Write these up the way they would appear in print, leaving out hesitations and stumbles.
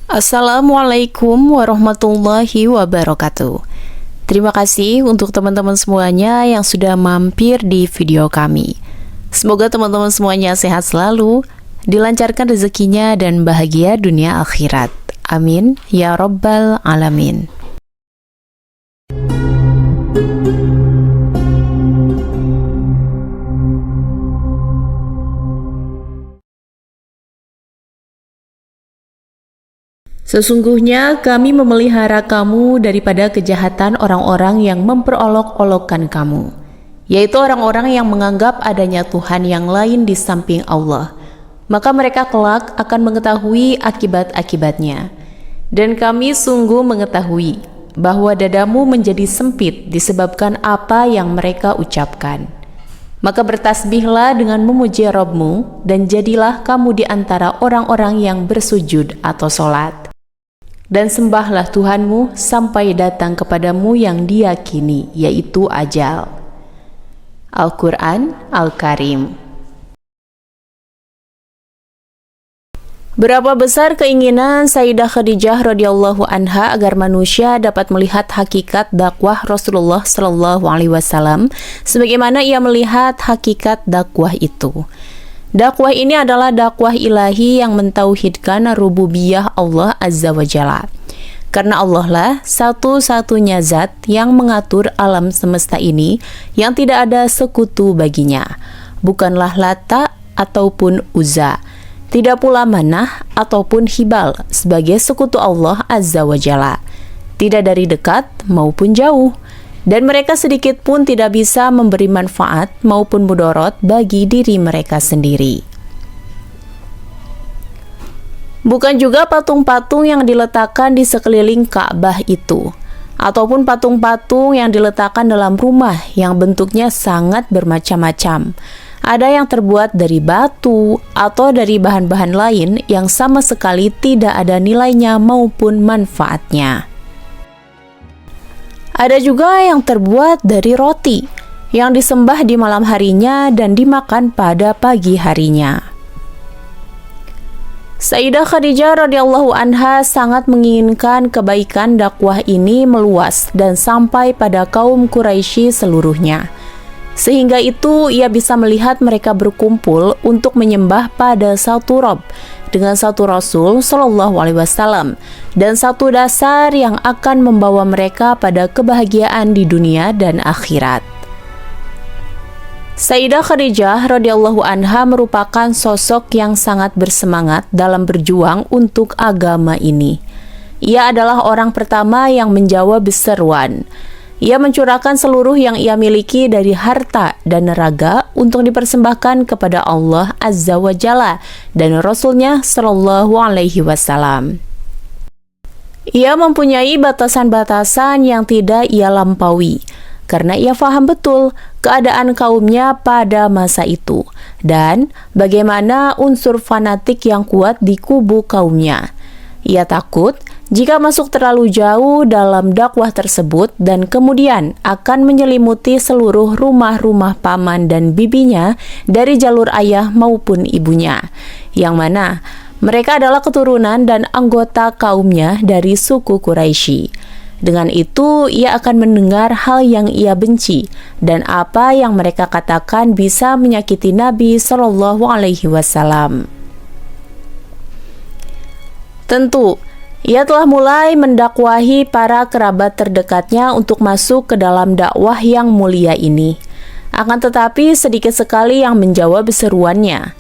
Assalamualaikum warahmatullahi wabarakatuh. Terima kasih untuk teman-teman semuanya yang sudah mampir di video kami. Semoga teman-teman semuanya sehat selalu, dilancarkan rezekinya dan bahagia dunia akhirat. Amin ya rabbal alamin. Sesungguhnya kami memelihara kamu daripada kejahatan orang-orang yang memperolok-olokkan kamu, yaitu orang-orang yang menganggap adanya Tuhan yang lain di samping Allah. Maka mereka kelak akan mengetahui akibat-akibatnya. Dan kami sungguh mengetahui bahwa dadamu menjadi sempit disebabkan apa yang mereka ucapkan. Maka bertasbihlah dengan memuji Rabbmu, dan jadilah kamu di antara orang-orang yang bersujud atau sholat. Dan sembahlah Tuhanmu sampai datang kepadamu yang diyakini, yaitu ajal. Al-Quran Al-Karim. Berapa besar keinginan Sayyidah Khadijah radhiyallahu anha agar manusia dapat melihat hakikat dakwah Rasulullah sallallahu alaihi wasallam sebagaimana ia melihat hakikat dakwah itu. Dakwah ini adalah dakwah ilahi yang mentauhidkan rububiyah Allah Azza wa Jalla. Karena Allah lah satu-satunya zat yang mengatur alam semesta ini yang tidak ada sekutu baginya. Bukanlah Lata ataupun Uzza, tidak pula Manah ataupun Hibal sebagai sekutu Allah Azza wa Jalla, tidak dari dekat maupun jauh. Dan mereka sedikit pun tidak bisa memberi manfaat maupun mudorot bagi diri mereka sendiri. Bukan juga patung-patung yang diletakkan di sekeliling Ka'bah itu, ataupun patung-patung yang diletakkan dalam rumah yang bentuknya sangat bermacam-macam. Ada yang terbuat dari batu atau dari bahan-bahan lain yang sama sekali tidak ada nilainya maupun manfaatnya. Ada juga yang terbuat dari roti, yang disembah di malam harinya dan dimakan pada pagi harinya. Sayyidah Khadijah radhiyallahu anha sangat menginginkan kebaikan dakwah ini meluas dan sampai pada kaum Quraisy seluruhnya. Sehingga itu ia bisa melihat mereka berkumpul untuk menyembah pada satu Rabb dengan satu Rasul Shallallahu Alaihi Wasallam dan satu dasar yang akan membawa mereka pada kebahagiaan di dunia dan akhirat. Sayyidah Khadijah radhiyallahu anha merupakan sosok yang sangat bersemangat dalam berjuang untuk agama ini. Ia adalah orang pertama yang menjawab seruan. Ia mencurahkan seluruh yang ia miliki dari harta dan raga untuk dipersembahkan kepada Allah Azza wa Jalla dan Rasulnya Sallallahu Alaihi Wasallam. Ia mempunyai batasan-batasan yang tidak ia lampaui, karena ia faham betul keadaan kaumnya pada masa itu dan bagaimana unsur fanatik yang kuat di kubu kaumnya. Ia takut jika masuk terlalu jauh dalam dakwah tersebut dan kemudian akan menyelimuti seluruh rumah-rumah paman dan bibinya dari jalur ayah maupun ibunya, yang mana mereka adalah keturunan dan anggota kaumnya dari suku Quraisy. Dengan itu, ia akan mendengar hal yang ia benci dan apa yang mereka katakan bisa menyakiti Nabi Shallallahu Alaihi Wasallam. Tentu, ia telah mulai mendakwahi para kerabat terdekatnya untuk masuk ke dalam dakwah yang mulia ini. Akan tetapi sedikit sekali yang menjawab seruannya.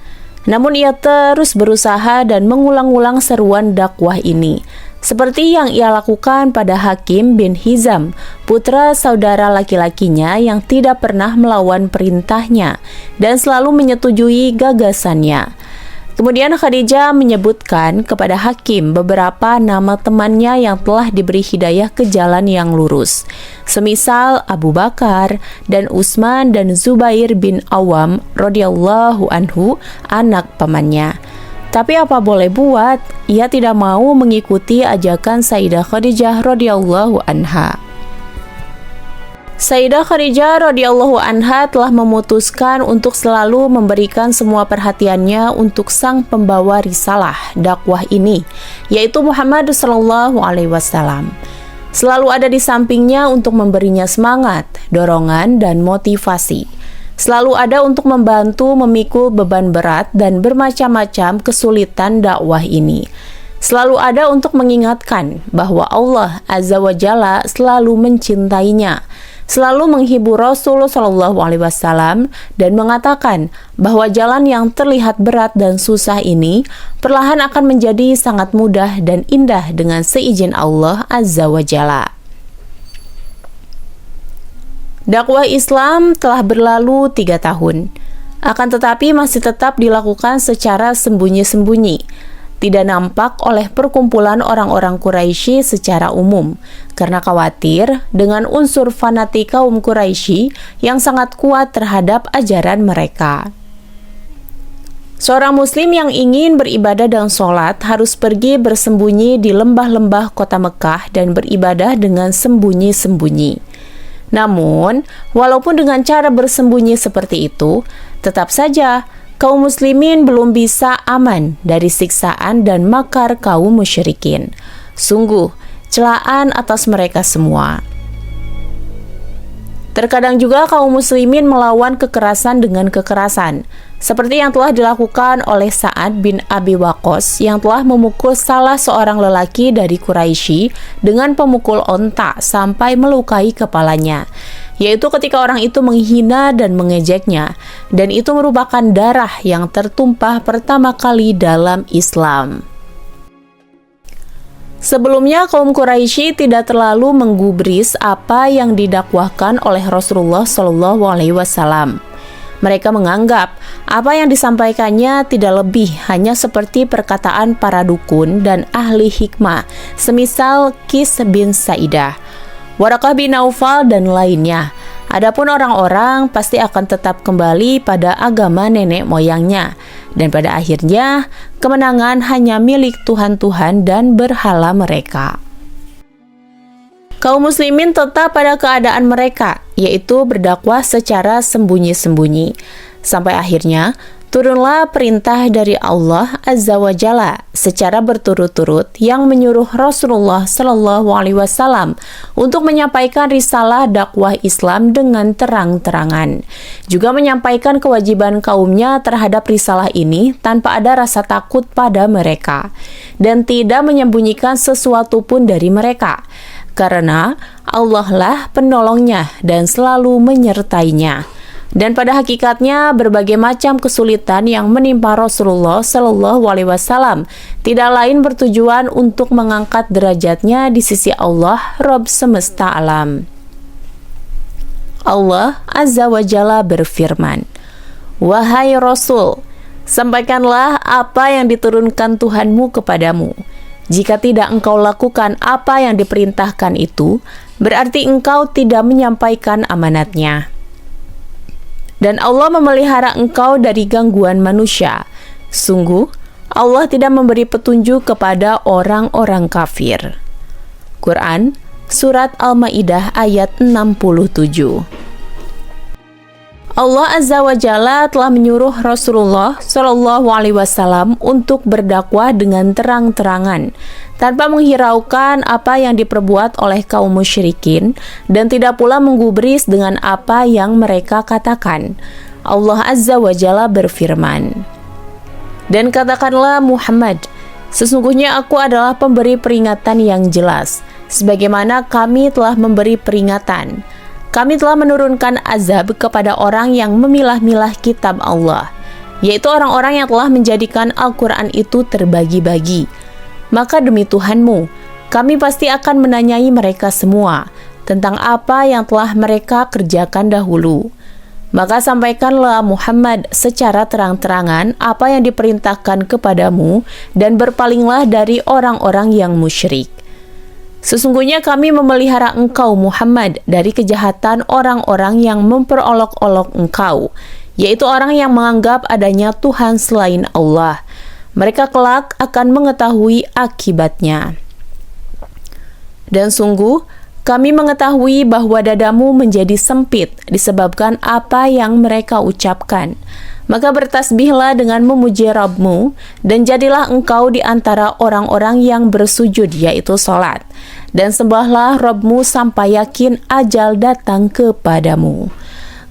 Namun ia terus berusaha dan mengulang-ulang seruan dakwah ini, seperti yang ia lakukan pada Hakim bin Hizam, putra saudara laki-lakinya yang tidak pernah melawan perintahnya dan selalu menyetujui gagasannya. Kemudian Khadijah menyebutkan kepada Hakim beberapa nama temannya yang telah diberi hidayah ke jalan yang lurus, semisal Abu Bakar dan Utsman dan Zubair bin Awam radhiyallahu anhu, anak pamannya. Tapi apa boleh buat, ia tidak mau mengikuti ajakan Sayyidah Khadijah radhiyallahu anha. Sayyidah Khadijah radhiyallahu anha telah memutuskan untuk selalu memberikan semua perhatiannya untuk sang pembawa risalah dakwah ini, yaitu Muhammad sallallahu alaihi wasallam. Selalu ada di sampingnya untuk memberinya semangat, dorongan, dan motivasi. Selalu ada untuk membantu memikul beban berat dan bermacam-macam kesulitan dakwah ini. Selalu ada untuk mengingatkan bahwa Allah Azza wa Jalla selalu mencintainya, selalu menghibur Rasul Shallallahu Alaihi Wasallam dan mengatakan bahwa jalan yang terlihat berat dan susah ini perlahan akan menjadi sangat mudah dan indah dengan seizin Allah Azza wa Jalla. Dakwah Islam telah berlalu 3 tahun, akan tetapi masih tetap dilakukan secara sembunyi-sembunyi, tidak nampak oleh perkumpulan orang-orang Quraisy secara umum, karena khawatir dengan unsur fanatik kaum Quraisy yang sangat kuat terhadap ajaran mereka. Seorang muslim yang ingin beribadah dan sholat harus pergi bersembunyi di lembah-lembah kota Mekah dan beribadah dengan sembunyi-sembunyi. Namun, walaupun dengan cara bersembunyi seperti itu, tetap saja kaum muslimin belum bisa aman dari siksaan dan makar kaum musyrikin. Sungguh, celaan atas mereka semua. Terkadang juga kaum muslimin melawan kekerasan dengan kekerasan, seperti yang telah dilakukan oleh Sa'ad bin Abi Waqqas yang telah memukul salah seorang lelaki dari Quraisy dengan pemukul onta sampai melukai kepalanya, yaitu ketika orang itu menghina dan mengejeknya, dan itu merupakan darah yang tertumpah pertama kali dalam Islam. Sebelumnya, kaum Quraisy tidak terlalu menggubris apa yang didakwahkan oleh Rasulullah Shallallahu Alaihi Wasallam. Mereka menganggap apa yang disampaikannya tidak lebih hanya seperti perkataan para dukun dan ahli hikmah, semisal Qis bin Sa'idah, Waraqah bin Naufal, dan lainnya. Adapun orang-orang pasti akan tetap kembali pada agama nenek moyangnya, dan pada akhirnya kemenangan hanya milik Tuhan-Tuhan dan berhala mereka. Kaum muslimin tetap pada keadaan mereka, yaitu berdakwah secara sembunyi-sembunyi, sampai akhirnya turunlah perintah dari Allah Azza wa Jalla secara berturut-turut yang menyuruh Rasulullah Shallallahu Alaihi Wasallam untuk menyampaikan risalah dakwah Islam dengan terang-terangan, juga menyampaikan kewajiban kaumnya terhadap risalah ini tanpa ada rasa takut pada mereka, dan tidak menyembunyikan sesuatu pun dari mereka, karena Allah lah penolongnya dan selalu menyertainya. Dan pada hakikatnya berbagai macam kesulitan yang menimpa Rasulullah Shallallahu Alaihi Wasallam tidak lain bertujuan untuk mengangkat derajatnya di sisi Allah Rabb semesta alam. Allah Azza wa Jalla berfirman, "Wahai Rasul, sampaikanlah apa yang diturunkan Tuhanmu kepadamu. Jika tidak engkau lakukan apa yang diperintahkan itu, berarti engkau tidak menyampaikan amanatnya. Dan Allah memelihara engkau dari gangguan manusia. Sungguh, Allah tidak memberi petunjuk kepada orang-orang kafir." Quran, Surat Al-Ma'idah ayat 67. Allah Azza wa Jalla telah menyuruh Rasulullah Shallallahu Alaihi Wasallam untuk berdakwah dengan terang-terangan, tanpa menghiraukan apa yang diperbuat oleh kaum musyrikin, dan tidak pula menggubris dengan apa yang mereka katakan. Allah Azza wa Jalla berfirman, "Dan katakanlah Muhammad, sesungguhnya aku adalah pemberi peringatan yang jelas, sebagaimana kami telah memberi peringatan. Kami telah menurunkan azab kepada orang yang memilah-milah kitab Allah, yaitu orang-orang yang telah menjadikan Al-Quran itu terbagi-bagi. Maka demi Tuhanmu, kami pasti akan menanyai mereka semua tentang apa yang telah mereka kerjakan dahulu. Maka sampaikanlah Muhammad secara terang-terangan apa yang diperintahkan kepadamu, dan berpalinglah dari orang-orang yang musyrik. Sesungguhnya kami memelihara engkau Muhammad dari kejahatan orang-orang yang memperolok-olok engkau, yaitu orang yang menganggap adanya Tuhan selain Allah. Mereka kelak akan mengetahui akibatnya. Dan sungguh, kami mengetahui bahwa dadamu menjadi sempit disebabkan apa yang mereka ucapkan. Maka bertasbihlah dengan memuji Rabbmu, dan jadilah engkau di antara orang-orang yang bersujud, yaitu salat. Dan sembahlah Rabbmu sampai yakin ajal datang kepadamu.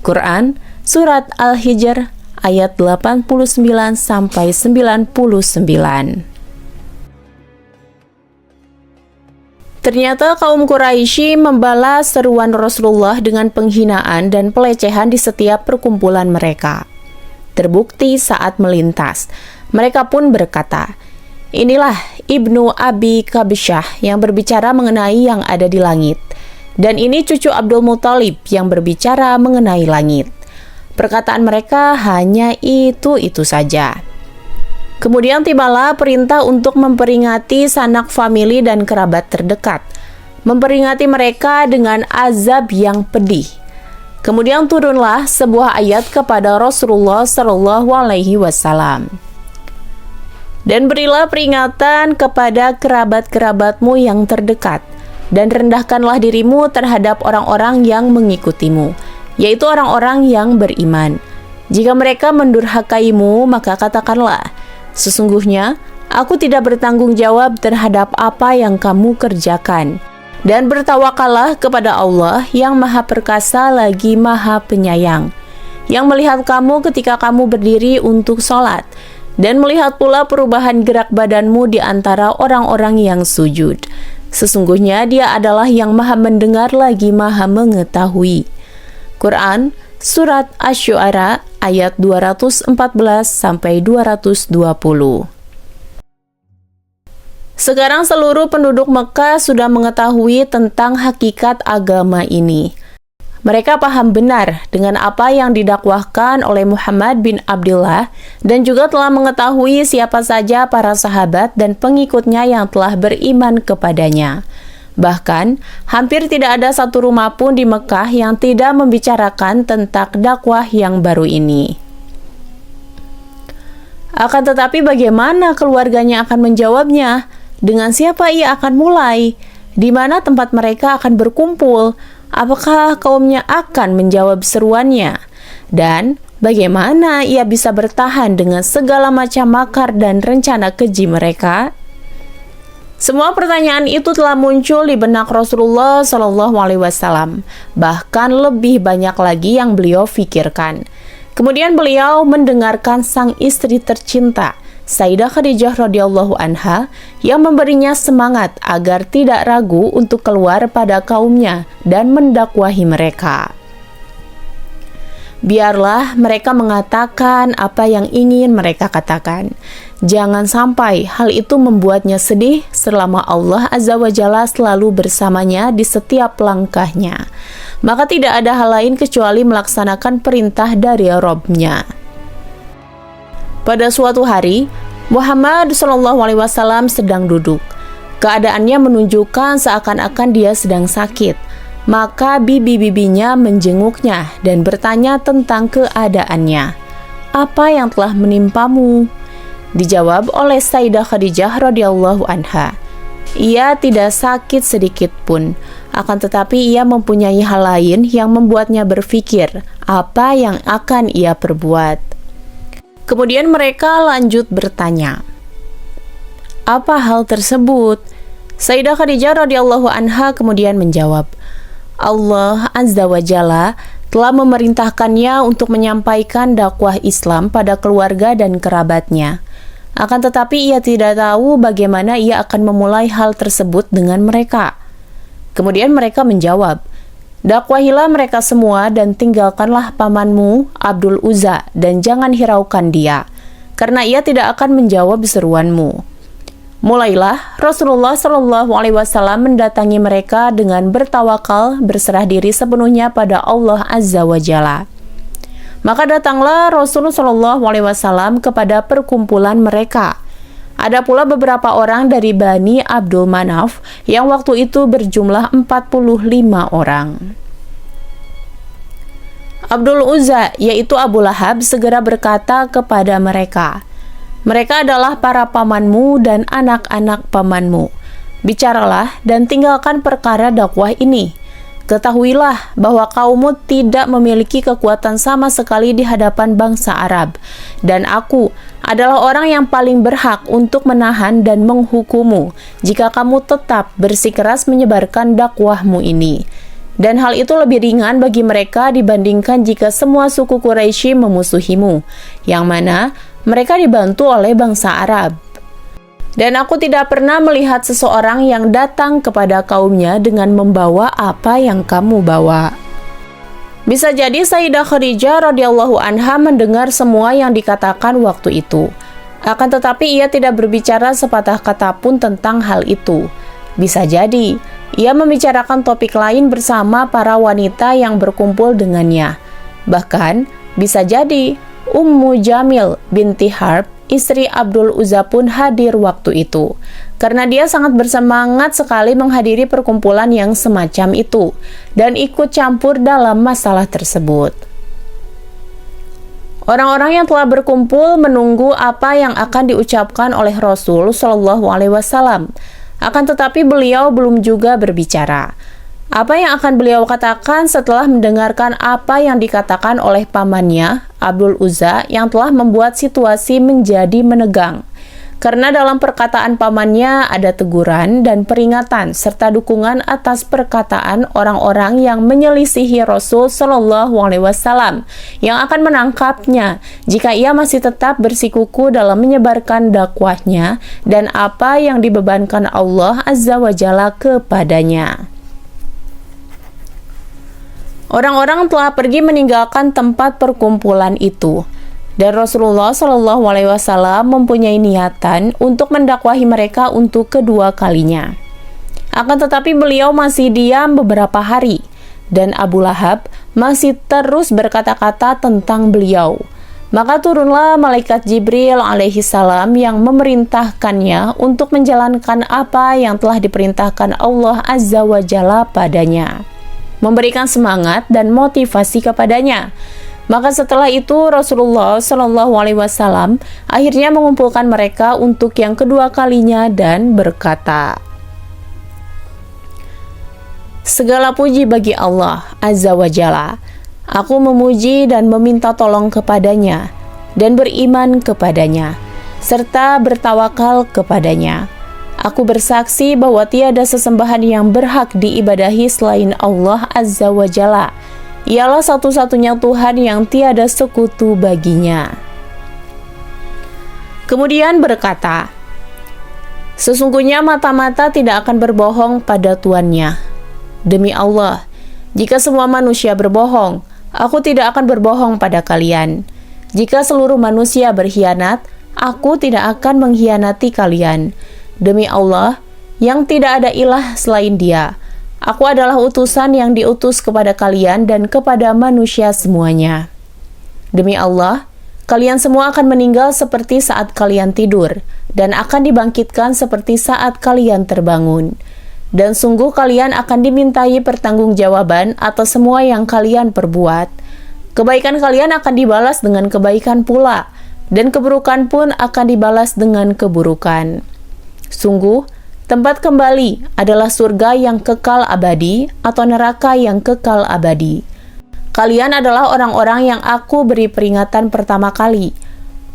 Quran, Surat Al-Hijr, ayat 89-99. Ternyata kaum Quraisy membalas seruan Rasulullah dengan penghinaan dan pelecehan di setiap perkumpulan mereka. Terbukti saat melintas, mereka pun berkata, "Inilah Ibnu Abi Kabsyah yang berbicara mengenai yang ada di langit, dan ini cucu Abdul Muthalib yang berbicara mengenai langit." Perkataan mereka hanya itu-itu saja. Kemudian tibalah perintah untuk memperingati sanak famili dan kerabat terdekat, memperingati mereka dengan azab yang pedih. Kemudian turunlah sebuah ayat kepada Rasulullah Shallallahu Alaihi Wasallam. Dan berilah peringatan kepada kerabat-kerabatmu yang terdekat, dan rendahkanlah dirimu terhadap orang-orang yang mengikutimu, yaitu orang-orang yang beriman. Jika mereka mendurhakaimu, maka katakanlah, sesungguhnya aku tidak bertanggung jawab terhadap apa yang kamu kerjakan. Dan bertawakallah kepada Allah yang Maha Perkasa lagi Maha Penyayang, yang melihat kamu ketika kamu berdiri untuk sholat, dan melihat pula perubahan gerak badanmu di antara orang-orang yang sujud. Sesungguhnya Dia adalah yang Maha Mendengar lagi Maha Mengetahui. Quran, Surat Asy-Syu'ara, ayat 214-220. Sekarang seluruh penduduk Mekah sudah mengetahui tentang hakikat agama ini. Mereka paham benar dengan apa yang didakwahkan oleh Muhammad bin Abdullah, dan juga telah mengetahui siapa saja para sahabat dan pengikutnya yang telah beriman kepadanya. Bahkan, hampir tidak ada satu rumah pun di Mekah yang tidak membicarakan tentang dakwah yang baru ini. Akan tetapi bagaimana keluarganya akan menjawabnya? Dengan siapa ia akan mulai? Di mana tempat mereka akan berkumpul? Apakah kaumnya akan menjawab seruannya? Dan bagaimana ia bisa bertahan dengan segala macam makar dan rencana keji mereka? Semua pertanyaan itu telah muncul di benak Rasulullah SAW. Bahkan lebih banyak lagi yang beliau fikirkan. Kemudian beliau mendengarkan sang istri tercinta, Sayyidah Khadijah radhiyallahu anha, yang memberinya semangat agar tidak ragu untuk keluar pada kaumnya dan mendakwahi mereka. Biarlah mereka mengatakan apa yang ingin mereka katakan. Jangan sampai hal itu membuatnya sedih selama Allah Azza wa Jalla selalu bersamanya di setiap langkahnya. Maka tidak ada hal lain kecuali melaksanakan perintah dari Rabb-Nya. Pada suatu hari, Muhammad SAW sedang duduk. Keadaannya menunjukkan seakan-akan dia sedang sakit. Maka bibi-bibinya menjenguknya dan bertanya tentang keadaannya. "Apa yang telah menimpamu?" Dijawab oleh Sayyidah Khadijah radhiyallahu anha, "Ia tidak sakit sedikit pun, akan tetapi ia mempunyai hal lain yang membuatnya berpikir apa yang akan ia perbuat." Kemudian mereka lanjut bertanya, "Apa hal tersebut?" Sayyidah Khadijah radhiyallahu anha kemudian menjawab, "Allah Azza wa Jalla telah memerintahkannya untuk menyampaikan dakwah Islam pada keluarga dan kerabatnya. Akan tetapi ia tidak tahu bagaimana ia akan memulai hal tersebut dengan mereka." Kemudian mereka menjawab, "Dakwahilah mereka semua dan tinggalkanlah pamanmu Abdul Uzza dan jangan hiraukan dia, karena ia tidak akan menjawab seruanmu." Mulailah Rasulullah SAW mendatangi mereka dengan bertawakal, berserah diri sepenuhnya pada Allah Azza wa Jalla. Maka datanglah Rasulullah SAW kepada perkumpulan mereka. Ada pula beberapa orang dari Bani Abdul Manaf yang waktu itu berjumlah 45 orang. Abdul Uzza, yaitu Abu Lahab, segera berkata kepada mereka, "Mereka adalah para pamanmu dan anak-anak pamanmu. Bicaralah dan tinggalkan perkara dakwah ini. Ketahuilah bahwa kaummu tidak memiliki kekuatan sama sekali di hadapan bangsa Arab, dan aku adalah orang yang paling berhak untuk menahan dan menghukummu jika kamu tetap bersikeras menyebarkan dakwahmu ini. Dan hal itu lebih ringan bagi mereka dibandingkan jika semua suku Quraisy memusuhimu, yang mana mereka dibantu oleh bangsa Arab. Dan aku tidak pernah melihat seseorang yang datang kepada kaumnya dengan membawa apa yang kamu bawa. Bisa jadi Sayyidah Khadijah radhiyallahu anha mendengar semua yang dikatakan waktu itu. Akan tetapi ia tidak berbicara sepatah kata pun tentang hal itu. Bisa jadi ia membicarakan topik lain bersama para wanita yang berkumpul dengannya. Bahkan bisa jadi Ummu Jamil binti Harb, istri Abdul Uzza pun hadir waktu itu, karena dia sangat bersemangat sekali menghadiri perkumpulan yang semacam itu dan ikut campur dalam masalah tersebut. Orang-orang yang telah berkumpul menunggu apa yang akan diucapkan oleh Rasul Shallallahu Alaihi Wasallam. Akan tetapi beliau belum juga berbicara. Apa yang akan beliau katakan setelah mendengarkan apa yang dikatakan oleh pamannya, Abdul Uzza, yang telah membuat situasi menjadi menegang. Karena dalam perkataan pamannya ada teguran dan peringatan serta dukungan atas perkataan orang-orang yang menyelisihi Rasul Shallallahu Alaihi Wasallam yang akan menangkapnya jika ia masih tetap bersikuku dalam menyebarkan dakwahnya dan apa yang dibebankan Allah Azza wa Jalla kepadanya. Orang-orang telah pergi meninggalkan tempat perkumpulan itu, dan Rasulullah Shallallahu Alaihi Wasallam mempunyai niatan untuk mendakwahi mereka untuk kedua kalinya. Akan tetapi beliau masih diam beberapa hari, dan Abu Lahab masih terus berkata-kata tentang beliau. Maka turunlah malaikat Jibril alaihi salam yang memerintahkannya untuk menjalankan apa yang telah diperintahkan Allah Azza wa Jalla padanya, memberikan semangat dan motivasi kepadanya. Maka setelah itu Rasulullah Shallallahu Alaihi Wasallam akhirnya mengumpulkan mereka untuk yang kedua kalinya dan berkata, "Segala puji bagi Allah Azza wa Jalla. Aku memuji dan meminta tolong kepadanya dan beriman kepadanya serta bertawakal kepadanya. Aku bersaksi bahwa tiada sesembahan yang berhak diibadahi selain Allah Azza wa Jalla. Ialah satu-satunya Tuhan yang tiada sekutu baginya." Kemudian berkata, "Sesungguhnya mata-mata tidak akan berbohong pada tuannya. Demi Allah, jika semua manusia berbohong, aku tidak akan berbohong pada kalian. Jika seluruh manusia berkhianat, aku tidak akan mengkhianati kalian. Demi Allah, yang tidak ada ilah selain Dia. Aku adalah utusan yang diutus kepada kalian dan kepada manusia semuanya. Demi Allah, kalian semua akan meninggal seperti saat kalian tidur, dan akan dibangkitkan seperti saat kalian terbangun. Dan sungguh kalian akan dimintai pertanggungjawaban atas semua yang kalian perbuat. Kebaikan kalian akan dibalas dengan kebaikan pula, dan keburukan pun akan dibalas dengan keburukan. Sungguh, tempat kembali adalah surga yang kekal abadi atau neraka yang kekal abadi. Kalian adalah orang-orang yang aku beri peringatan pertama kali.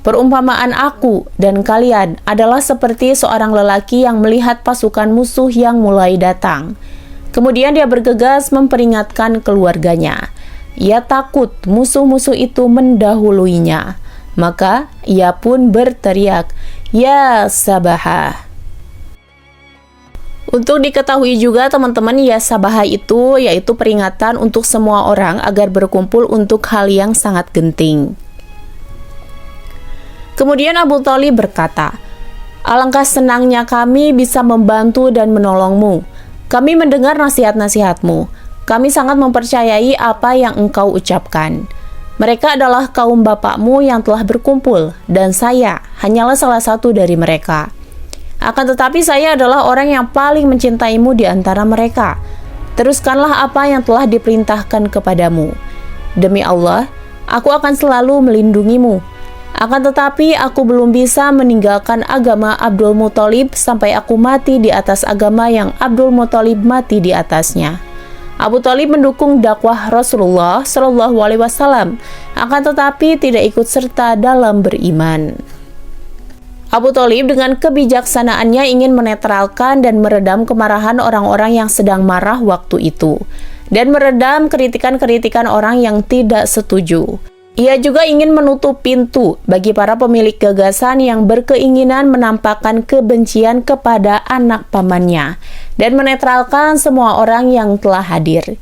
Perumpamaan aku dan kalian adalah seperti seorang lelaki yang melihat pasukan musuh yang mulai datang. Kemudian dia bergegas memperingatkan keluarganya. Ia takut musuh-musuh itu mendahuluinya. Maka ia pun berteriak, 'Ya Sabahah!' Untuk diketahui juga teman-teman, ya Sabahah itu yaitu peringatan untuk semua orang agar berkumpul untuk hal yang sangat genting. Kemudian Abu Thalib berkata, "Alangkah senangnya kami bisa membantu dan menolongmu. Kami mendengar nasihat-nasihatmu. Kami sangat mempercayai apa yang engkau ucapkan. Mereka adalah kaum bapakmu yang telah berkumpul, dan saya hanyalah salah satu dari mereka. Akan tetapi saya adalah orang yang paling mencintaimu di antara mereka. Teruskanlah apa yang telah diperintahkan kepadamu. Demi Allah, aku akan selalu melindungimu. Akan tetapi aku belum bisa meninggalkan agama Abdul Muthalib sampai aku mati di atas agama yang Abdul Muthalib mati di atasnya. Abu Thalib mendukung dakwah Rasulullah Shallallahu Alaihi Wasallam, akan tetapi tidak ikut serta dalam beriman. Abu Thalib dengan kebijaksanaannya ingin menetralkan dan meredam kemarahan orang-orang yang sedang marah waktu itu, dan meredam kritikan-kritikan orang yang tidak setuju. Ia juga ingin menutup pintu bagi para pemilik gagasan yang berkeinginan menampakkan kebencian kepada anak pamannya dan menetralkan semua orang yang telah hadir.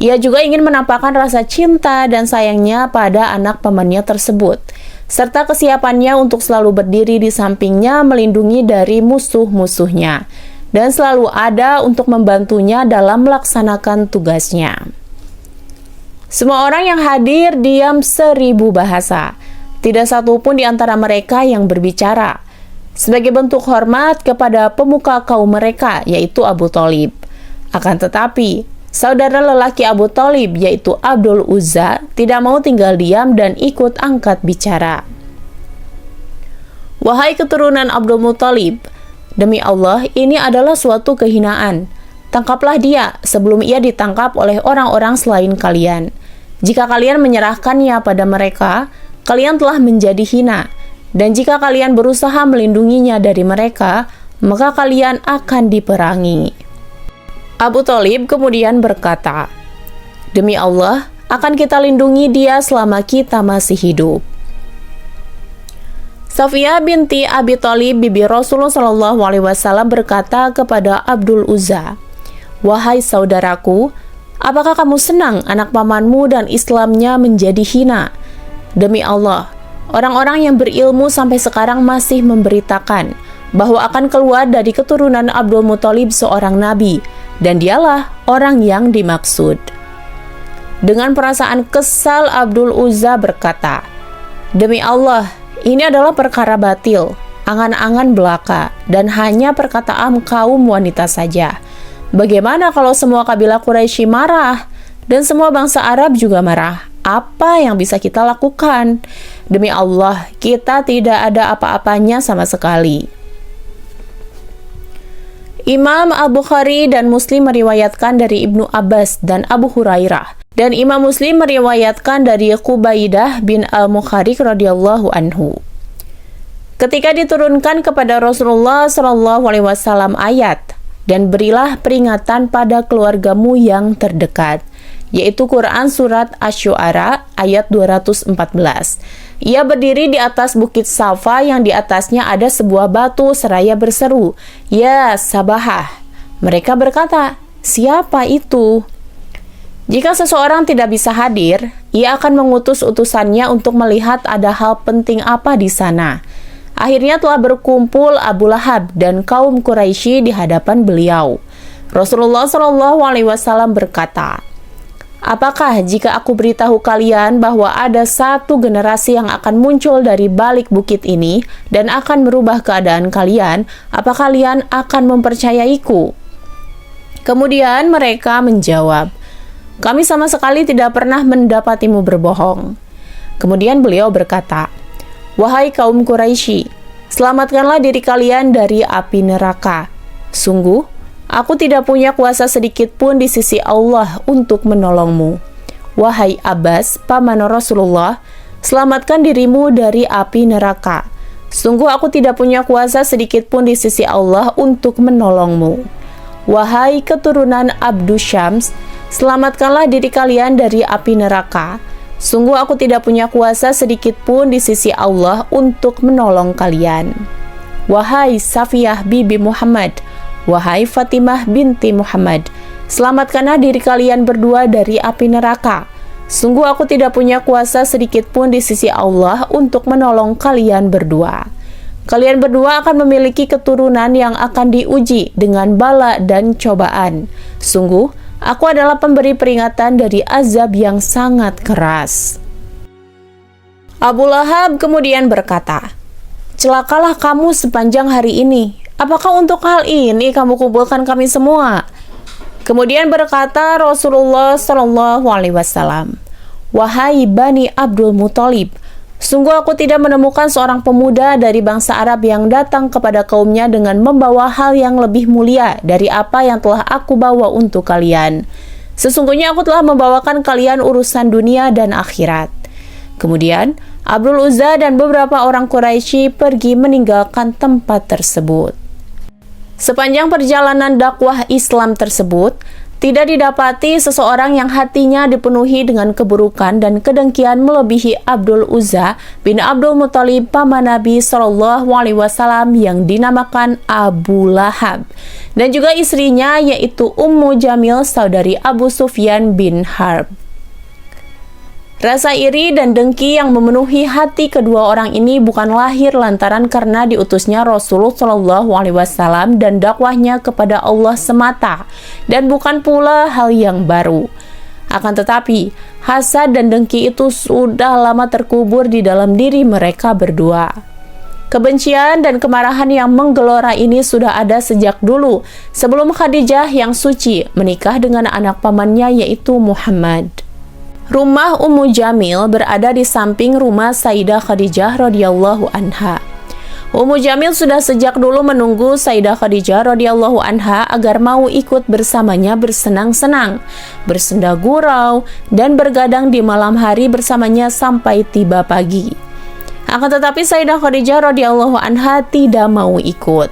Ia juga ingin menampakkan rasa cinta dan sayangnya pada anak pamannya tersebut, serta kesiapannya untuk selalu berdiri di sampingnya melindungi dari musuh-musuhnya, dan selalu ada untuk membantunya dalam melaksanakan tugasnya. Semua orang yang hadir diam 1000 bahasa. Tidak satu pun di antara mereka yang berbicara. Sebagai bentuk hormat kepada pemuka kaum mereka, yaitu Abu Thalib. Akan tetapi, saudara lelaki Abu Thalib, yaitu Abdul Uzza, tidak mau tinggal diam dan ikut angkat bicara. Wahai keturunan Abdul Muthalib, demi Allah, ini adalah suatu kehinaan. Tangkaplah dia sebelum ia ditangkap oleh orang-orang selain kalian. Jika kalian menyerahkannya pada mereka, kalian telah menjadi hina. Dan jika kalian berusaha melindunginya dari mereka, maka kalian akan diperangi. Abu Thalib kemudian berkata, demi Allah, akan kita lindungi dia selama kita masih hidup. Safiyah binti Abi Thalib, bibi Rasulullah SAW berkata kepada Abdul Uzza, wahai saudaraku, apakah kamu senang anak pamanmu dan Islamnya menjadi hina? Demi Allah, orang-orang yang berilmu sampai sekarang masih memberitakan bahwa akan keluar dari keturunan Abdul Muthalib seorang nabi, dan dialah orang yang dimaksud. Dengan perasaan kesal, Abdul Uzza berkata, demi Allah, ini adalah perkara batil, angan-angan belaka, dan hanya perkataan kaum wanita saja. Bagaimana kalau semua kabilah Quraisy marah dan semua bangsa Arab juga marah? Apa yang bisa kita lakukan? Demi Allah, kita tidak ada apa-apanya sama sekali. Imam Al-Bukhari dan Muslim meriwayatkan dari Ibnu Abbas dan Abu Hurairah, dan Imam Muslim meriwayatkan dari Qubaidah bin Al-Mukharik radhiyallahu anhu. Ketika diturunkan kepada Rasulullah SAW ayat, dan berilah peringatan pada keluargamu yang terdekat, yaitu Quran Surat Asy-Syu'ara ayat 214. Ia berdiri di atas bukit Safa yang di atasnya ada sebuah batu seraya berseru, ya Sabahah. Mereka berkata, siapa itu? Jika seseorang tidak bisa hadir, ia akan mengutus utusannya untuk melihat ada hal penting apa di sana. Akhirnya telah berkumpul Abu Lahab dan kaum Quraisy di hadapan beliau. Rasulullah SAW berkata, apakah jika aku beritahu kalian bahwa ada satu generasi yang akan muncul dari balik bukit ini dan akan merubah keadaan kalian, apa kalian akan mempercayaiku? Kemudian mereka menjawab, kami sama sekali tidak pernah mendapatimu berbohong. Kemudian beliau berkata, wahai kaum Quraisy, selamatkanlah diri kalian dari api neraka. Sungguh, aku tidak punya kuasa sedikit pun di sisi Allah untuk menolongmu. Wahai Abbas, paman Rasulullah, selamatkan dirimu dari api neraka. Sungguh aku tidak punya kuasa sedikit pun di sisi Allah untuk menolongmu. Wahai keturunan Abdus Syams, selamatkanlah diri kalian dari api neraka. Sungguh aku tidak punya kuasa sedikit pun di sisi Allah untuk menolong kalian. Wahai Safiyah bibi Muhammad, wahai Fatimah binti Muhammad, selamatkanlah diri kalian berdua dari api neraka. Sungguh aku tidak punya kuasa sedikit pun di sisi Allah untuk menolong kalian berdua. Kalian berdua akan memiliki keturunan yang akan diuji dengan bala dan cobaan. Sungguh, aku adalah pemberi peringatan dari azab yang sangat keras. Abu Lahab kemudian berkata, celakalah kamu sepanjang hari ini. Apakah untuk hal ini kamu kumpulkan kami semua? Kemudian berkata Rasulullah SAW, wahai Bani Abdul Muthalib, Sungguh aku tidak menemukan seorang pemuda dari bangsa Arab yang datang kepada kaumnya dengan membawa hal yang lebih mulia dari apa yang telah aku bawa untuk kalian. Sesungguhnya aku telah membawakan kalian urusan dunia dan akhirat. Kemudian, Abdul Uzza dan beberapa orang Quraisy pergi meninggalkan tempat tersebut. Sepanjang perjalanan dakwah Islam tersebut, tidak didapati seseorang yang hatinya dipenuhi dengan keburukan dan kedengkian melebihi Abdul Uzza bin Abdul Muthalib paman Nabi Shallallahu Alaihi Wasallam yang dinamakan Abu Lahab, dan juga istrinya yaitu Ummu Jamil saudari Abu Sufyan bin Harb. Rasa iri dan dengki yang memenuhi hati kedua orang ini bukan lahir lantaran karena diutusnya Rasulullah Shallallahu Alaihi Wasallam dan dakwahnya kepada Allah semata, dan bukan pula hal yang baru. Akan tetapi, hasad dan dengki itu sudah lama terkubur di dalam diri mereka berdua. Kebencian dan kemarahan yang menggelora ini sudah ada sejak dulu, sebelum Khadijah yang suci menikah dengan anak pamannya yaitu Muhammad. Rumah Ummu Jamil berada di samping rumah Sayyidah Khadijah radhiyallahu anha. Ummu Jamil sudah sejak dulu menunggu Sayyidah Khadijah radhiyallahu anha agar mau ikut bersamanya bersenang-senang, bersenda gurau, dan bergadang di malam hari bersamanya sampai tiba pagi. Akan tetapi Sayyidah Khadijah radhiyallahu anha tidak mau ikut.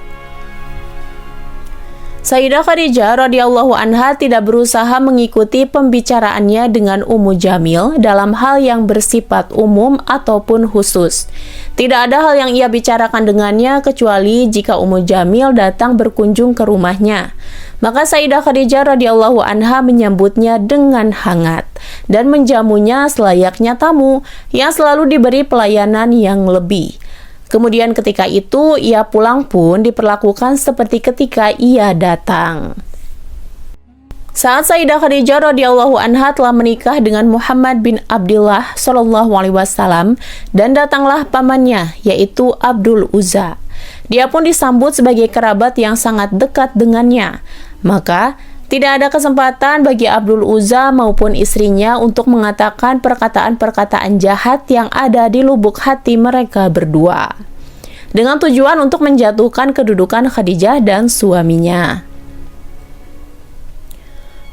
Sayyidah Khadijah radhiyallahu anha tidak berusaha mengikuti pembicaraannya dengan Ummu Jamil dalam hal yang bersifat umum ataupun khusus. Tidak ada hal yang ia bicarakan dengannya kecuali jika Ummu Jamil datang berkunjung ke rumahnya. Maka Sayyidah Khadijah radhiyallahu anha menyambutnya dengan hangat dan menjamunya selayaknya tamu yang selalu diberi pelayanan yang lebih. Kemudian ketika itu ia pulang pun diperlakukan seperti ketika ia datang. Saat Sayyidah Khadijah radhiyallahu anha telah menikah dengan Muhammad bin Abdullah sallallahu alaihi wasallam dan datanglah pamannya yaitu Abdul Uzza. Dia pun disambut sebagai kerabat yang sangat dekat dengannya. Maka tidak ada kesempatan bagi Abdul Uzza maupun istrinya untuk mengatakan perkataan-perkataan jahat yang ada di lubuk hati mereka berdua, dengan tujuan untuk menjatuhkan kedudukan Khadijah dan suaminya.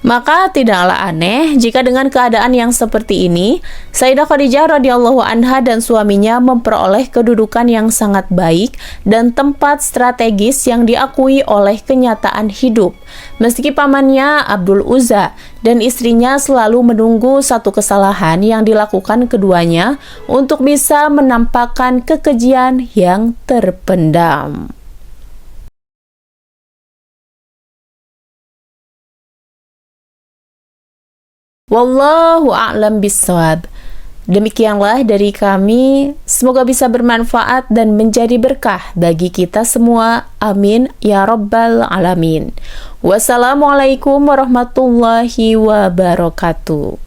Maka tidaklah aneh jika dengan keadaan yang seperti ini, Sayyidah Khadijah radhiyallahu anha dan suaminya memperoleh kedudukan yang sangat baik dan tempat strategis yang diakui oleh kenyataan hidup. Meski pamannya Abdul Uzza dan istrinya selalu menunggu satu kesalahan yang dilakukan keduanya untuk bisa menampakkan kekejian yang terpendam. Wallahu a'lam bishawab. Demikianlah dari kami, semoga bisa bermanfaat dan menjadi berkah bagi kita semua. Amin ya rabbal alamin. Wassalamualaikum warahmatullahi wabarakatuh.